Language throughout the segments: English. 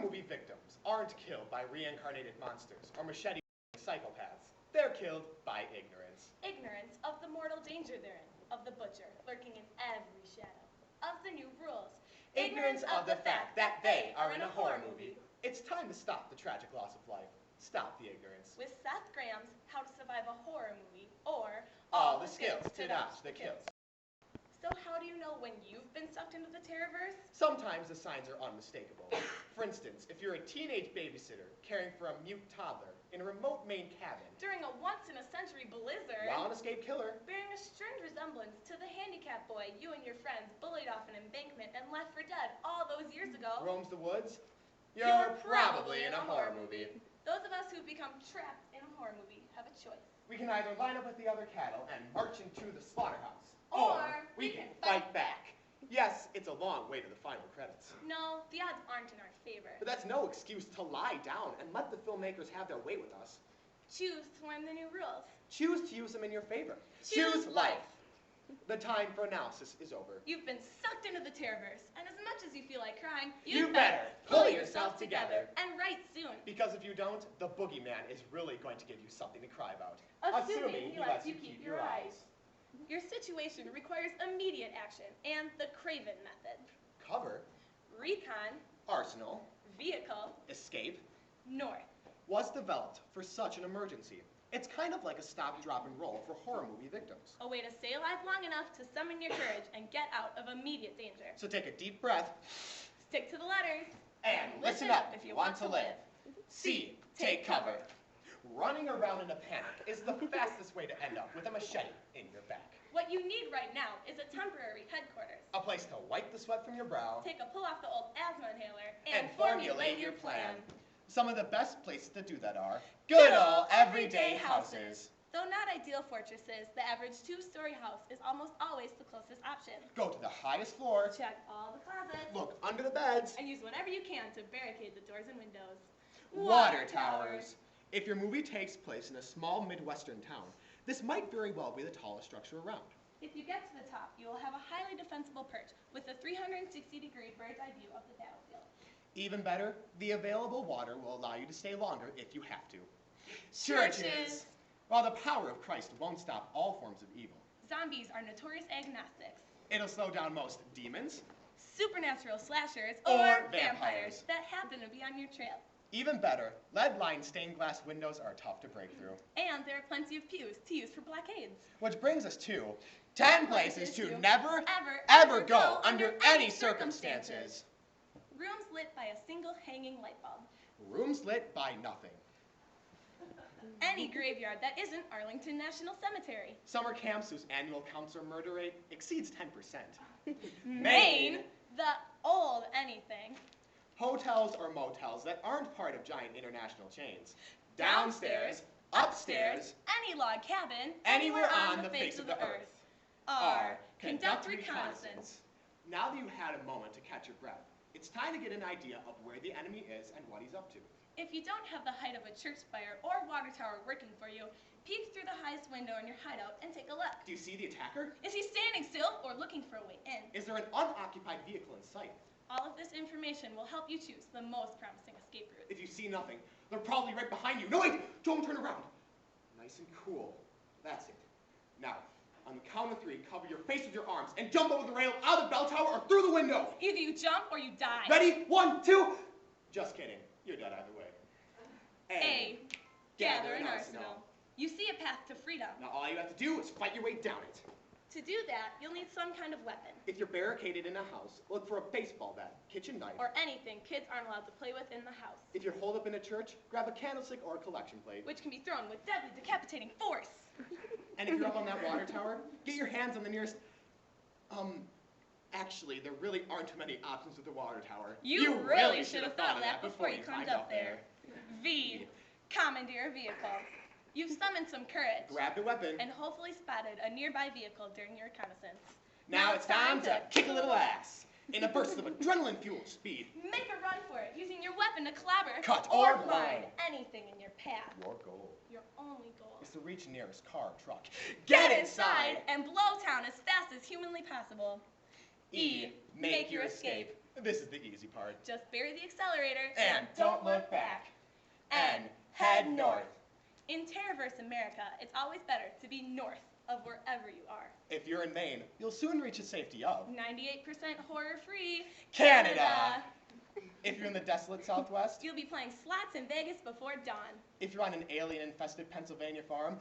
movie victims aren't killed by reincarnated monsters or machete psychopaths. They're killed by ignorance. Ignorance of the mortal danger they're in, of the butcher lurking in every shadow, of the new rules. Ignorance of the fact that they are in a horror movie. It's time to stop the tragic loss of life. Stop the ignorance. With Seth Graham's How to Survive a Horror Movie, or All the skills to dodge the kills. So how do you know when you've been sucked into the Terrorverse? Sometimes the signs are unmistakable. For instance, if you're a teenage babysitter caring for a mute toddler in a remote Maine cabin, During a once-in-a-century blizzard, while an escaped killer bearing a strange resemblance to the handicapped boy you and your friends bullied off an embankment and left for dead all those years ago, roams the woods, you're probably in a horror movie. those of us who've become trapped in a horror movie have a choice. We can either line up with the other cattle and march into the slaughterhouse, Or we can fight back. Yes, it's a long way to the final credits. No, the odds aren't in our favor. But that's no excuse to lie down and let the filmmakers have their way with us. Choose to learn the new rules. Choose to use them in your favor. Choose life. The time for analysis is over. You've been sucked into the Terrorverse, and as much as you feel like crying, You better pull yourself together. And right soon. Because if you don't, the boogeyman is really going to give you something to cry about. Assuming he lets you keep your eyes. Your situation requires immediate action and the Craven method. Cover, Recon, arsenal, vehicle, escape north. was developed for such an emergency. It's kind of like a stop, drop, and roll for horror movie victims. A way to stay alive long enough to summon your courage and get out of immediate danger. So take a deep breath Stick to the letters. and listen up if you want to live. C, take cover. Running around in a panic is the fastest way to end up with a machete in your back. What you need right now is a temporary headquarters. A place to wipe the sweat from your brow Take a pull off the old asthma inhaler and formulate your plan. Some of the best places to do that are good old everyday houses. Though not ideal fortresses, the average two-story house is almost always the closest option. Go to the highest floor, Check all the closets, look under the beds. and use whatever you can to barricade the doors and windows. Water towers. If your movie takes place in a small Midwestern town, this might very well be the tallest structure around. If you get to the top, you will have a highly defensible perch with a 360-degree bird's-eye view of the battlefield. Even better, the available water will allow you to stay longer if you have to. Churches. While the power of Christ won't stop all forms of evil, Zombies are notorious agnostics. it'll slow down most demons. Supernatural slashers Or vampires. that happen to be on your trail. Even better, lead-lined stained glass windows are tough to break through. And there are plenty of pews to use for blockades. Which brings us to 10 places to never, ever go under any circumstances. Rooms lit by a single hanging light bulb. Rooms lit by nothing. Any graveyard that isn't Arlington National Cemetery. Summer camps whose annual counselor murder rate exceeds 10%. Maine, the old anything. Hotels or motels that aren't part of giant international chains. Downstairs, upstairs, any log cabin, anywhere on the face of the earth. R, conduct reconnaissance. Now that you've had a moment to catch your breath, it's time to get an idea of where the enemy is and what he's up to. If you don't have the height of a church spire or water tower working for you, peek through the highest window in your hideout and take a look. Do you see the attacker? Is he standing still or looking for a way in? Is there an unoccupied vehicle in sight? All of this information will help you choose the most promising escape route. If you see nothing, they're probably right behind you. No, wait! Don't turn around. Nice and cool. That's it. Now, on the count of 3, cover your face with your arms and jump over the rail, out of the bell tower, or through the window. Either you jump or you die. Ready? 1, 2. Just kidding. You're dead either way. A. Gather an arsenal. You see a path to freedom. Now all you have to do is fight your way down it. To do that, you'll need some kind of weapon. If you're barricaded in a house, look for a baseball bat, kitchen knife. Or anything kids aren't allowed to play with in the house. If you're holed up in a church, grab a candlestick or a collection plate. Which can be thrown with deadly, decapitating force. And if you're up on that water tower, get your hands on the nearest... Actually, there really aren't too many options with the water tower. You really should have thought of that before you climbed up there. V. Commandeer a vehicle. You've summoned some courage. Grab the weapon. And hopefully spotted a nearby vehicle during your reconnaissance. Now it's time to kick a little ass. In a burst of adrenaline-fueled speed. Make a run for it, using your weapon to clobber Cut or blind blow. anything in your path. Your goal Your only goal is to reach the nearest car or truck. Get inside and blow town as fast as humanly possible. E. Make your escape. This is the easy part. Just bury the accelerator And don't look back. And head north. In Terrorverse America, it's always better to be north of wherever you are. If you're in Maine, you'll soon reach the safety of 98% horror-free Canada. If you're in the desolate Southwest, you'll be playing slots in Vegas before dawn. if you're on an alien-infested Pennsylvania farm,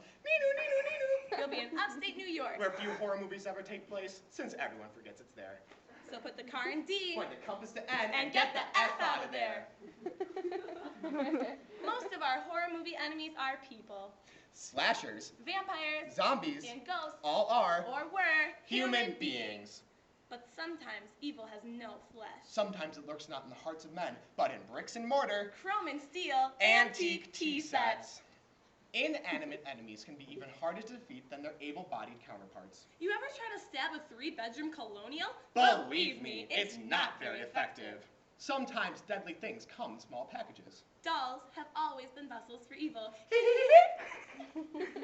You'll be in upstate New York. where few horror movies ever take place, since everyone forgets it's there. So put the car in D Point the compass to N and get the F out of there. Most of our horror movie enemies are people. Slashers, Vampires, zombies, and ghosts, all are or were human beings. But sometimes evil has no flesh. Sometimes it lurks not in the hearts of men, but in bricks and mortar, Chrome and steel, antique tea sets. Inanimate enemies can be even harder to defeat than their able-bodied counterparts. You ever try to stab a 3-bedroom colonial? Believe me, it's not very effective. Sometimes deadly things come in small packages. Dolls have always been vessels for evil.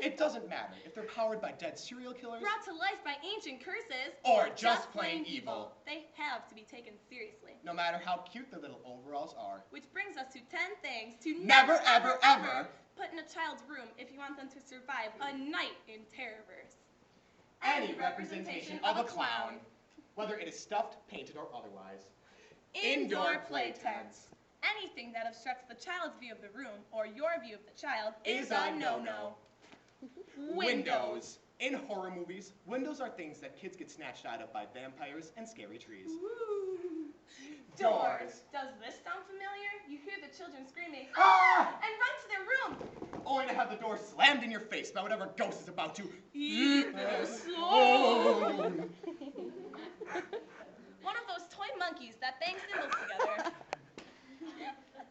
It doesn't matter if they're powered by dead serial killers, Brought to life by ancient curses, or just plain evil. They have to be taken seriously. No matter how cute their little overalls are. Which brings us to 10 things to Never, ever, ever put in a child's room if you want them to survive a night in Terrorverse. any representation of a clown, whether it is stuffed, painted, or otherwise. Indoor play tents. Anything that obstructs the child's view of the room or your view of the child Is a no-no. Windows. In horror movies, windows are things that kids get snatched out of by vampires and scary trees. Woo. Doors. Does this sound familiar? You hear the children screaming, Ah! and run to their room. Only to have the door slammed in your face by whatever ghost is about to Eat their soul. Oh. One of those toy monkeys that bang cymbals together.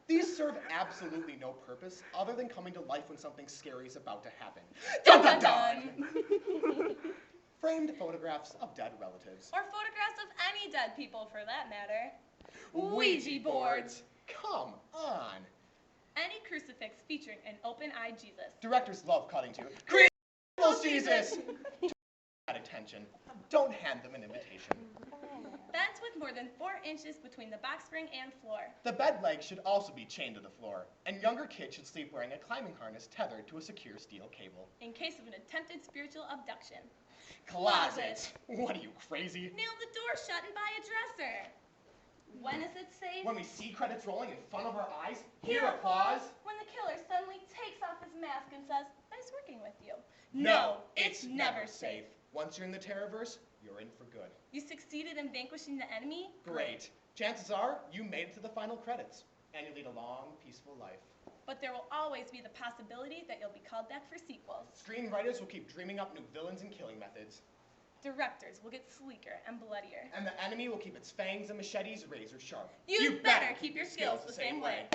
These serve absolutely no purpose other than coming to life when something scary is about to happen. Dun dun dun! Framed photographs of dead relatives. Or photographs of any dead people for that matter. Ouija boards. Come on. Any crucifix featuring an open-eyed Jesus. Directors love cutting to Christmas Jesus. At attention. Don't hand them an invitation. Beds with more than 4 inches between the box spring and floor. The bed legs should also be chained to the floor, and younger kids should sleep wearing a climbing harness tethered to a secure steel cable. In case of an attempted spiritual abduction. Closet. What are you, crazy? Nail the door shut and buy a dresser. When is it safe? When we see credits rolling in front of our eyes, hear applause. When the killer suddenly takes off his mask and says, "Nice working with you." No, it's never safe. Once you're in the Terrorverse, you're in for good. You succeeded in vanquishing the enemy? Great. Chances are you made it to the final credits, and you lead a long, peaceful life. But there will always be the possibility that you'll be called back for sequels. Screenwriters will keep dreaming up new villains and killing methods. Directors will get sleeker and bloodier. And the enemy will keep its fangs and machetes razor sharp. You better keep your skills the same way.